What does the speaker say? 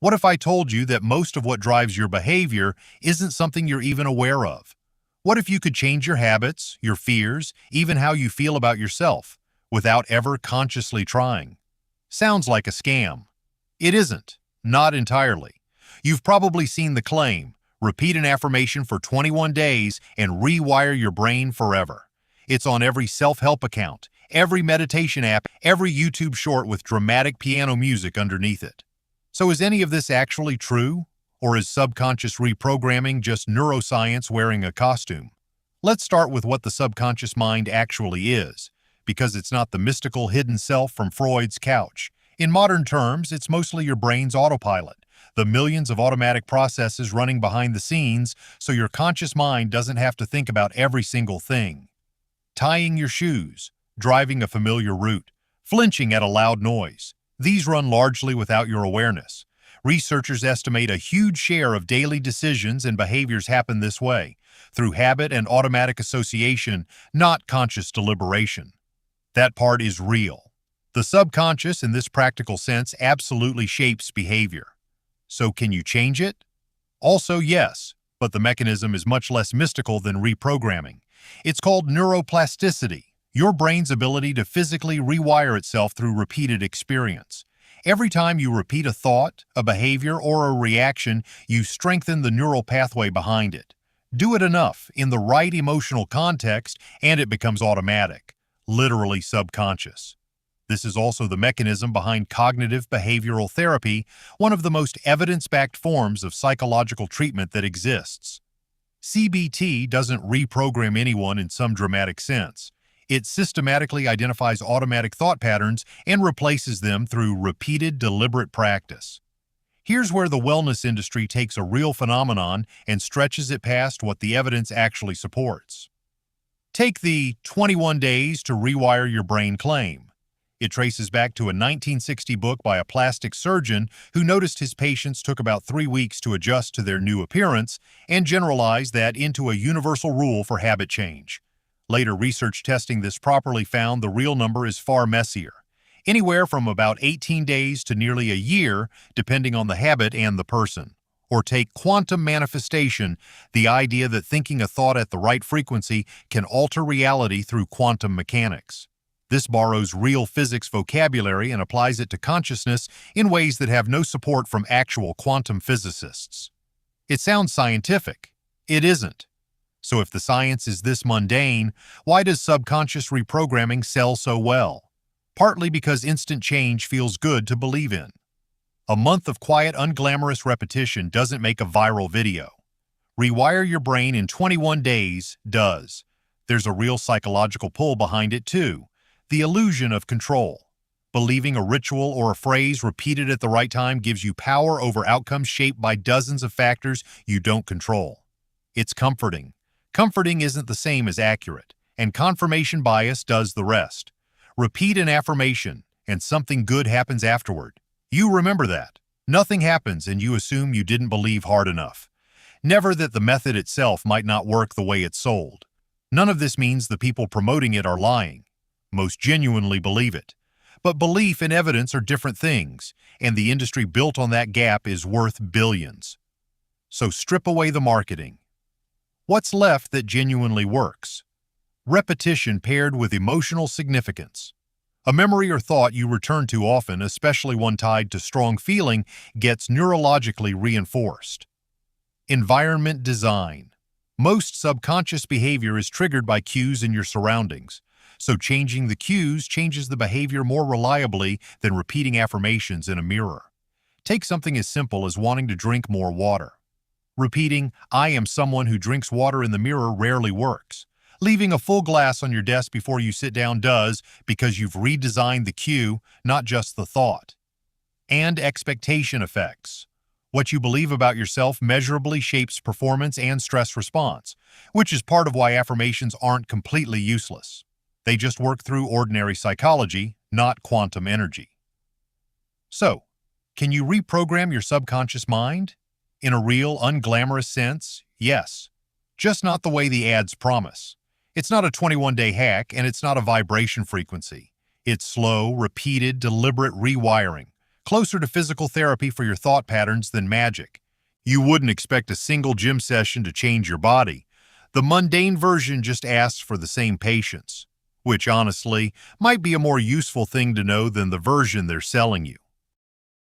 What if I told you that most of what drives your behavior isn't something you're even aware of? What if you could change your habits, your fears, even how you feel about yourself, without ever consciously trying? Sounds like a scam. It isn't. Not entirely. You've probably seen the claim, repeat an affirmation for 21 days and rewire your brain forever. It's on every self-help account, every meditation app, every YouTube short with dramatic piano music underneath it. So is any of this actually true? Or is subconscious reprogramming just neuroscience wearing a costume? Let's start with what the subconscious mind actually is, because it's not the mystical hidden self from Freud's couch. In modern terms, it's mostly your brain's autopilot, the millions of automatic processes running behind the scenes so your conscious mind doesn't have to think about every single thing. Tying your shoes, driving a familiar route, flinching at a loud noise. These run largely without your awareness. Researchers estimate a huge share of daily decisions and behaviors happen this way, through habit and automatic association, not conscious deliberation. That part is real. The subconscious, in this practical sense, absolutely shapes behavior. So can you change it? Also, yes, but the mechanism is much less mystical than reprogramming. It's called neuroplasticity, your brain's ability to physically rewire itself through repeated experience. Every time you repeat a thought, a behavior, or a reaction, you strengthen the neural pathway behind it. Do it enough, in the right emotional context, and it becomes automatic, literally subconscious. This is also the mechanism behind cognitive behavioral therapy, one of the most evidence-backed forms of psychological treatment that exists. CBT doesn't reprogram anyone in some dramatic sense. It systematically identifies automatic thought patterns and replaces them through repeated, deliberate practice. Here's where the wellness industry takes a real phenomenon and stretches it past what the evidence actually supports. Take the 21 days to rewire your brain claim. It traces back to a 1960 book by a plastic surgeon who noticed his patients took about 3 weeks to adjust to their new appearance and generalized that into a universal rule for habit change. Later research testing this properly found the real number is far messier, anywhere from about 18 days to nearly a year, depending on the habit and the person. Or take quantum manifestation, the idea that thinking a thought at the right frequency can alter reality through quantum mechanics. This borrows real physics vocabulary and applies it to consciousness in ways that have no support from actual quantum physicists. It sounds scientific. It isn't. So if the science is this mundane, why does subconscious reprogramming sell so well? Partly because instant change feels good to believe in. A month of quiet, unglamorous repetition doesn't make a viral video. Rewire your brain in 21 days does. There's a real psychological pull behind it too. The illusion of control. Believing a ritual or a phrase repeated at the right time gives you power over outcomes shaped by dozens of factors you don't control. It's comforting. Comforting isn't the same as accurate, and confirmation bias does the rest. Repeat an affirmation, and something good happens afterward. You remember that. Nothing happens and you assume you didn't believe hard enough. Never that the method itself might not work the way it's sold. None of this means the people promoting it are lying. Most genuinely believe it. But belief and evidence are different things, and the industry built on that gap is worth billions. So strip away the marketing. What's left that genuinely works? Repetition paired with emotional significance. A memory or thought you return to often, especially one tied to strong feeling, gets neurologically reinforced. Environment design. Most subconscious behavior is triggered by cues in your surroundings. So changing the cues changes the behavior more reliably than repeating affirmations in a mirror. Take something as simple as wanting to drink more water. Repeating, "I am someone who drinks water" in the mirror rarely works. Leaving a full glass on your desk before you sit down does, because you've redesigned the cue, not just the thought. And expectation effects. What you believe about yourself measurably shapes performance and stress response, which is part of why affirmations aren't completely useless. They just work through ordinary psychology, not quantum energy. So, can you reprogram your subconscious mind? In a real, unglamorous sense, yes. Just not the way the ads promise. It's not a 21-day hack, and it's not a vibration frequency. It's slow, repeated, deliberate rewiring, closer to physical therapy for your thought patterns than magic. You wouldn't expect a single gym session to change your body. The mundane version just asks for the same patience, which honestly might be a more useful thing to know than the version they're selling you.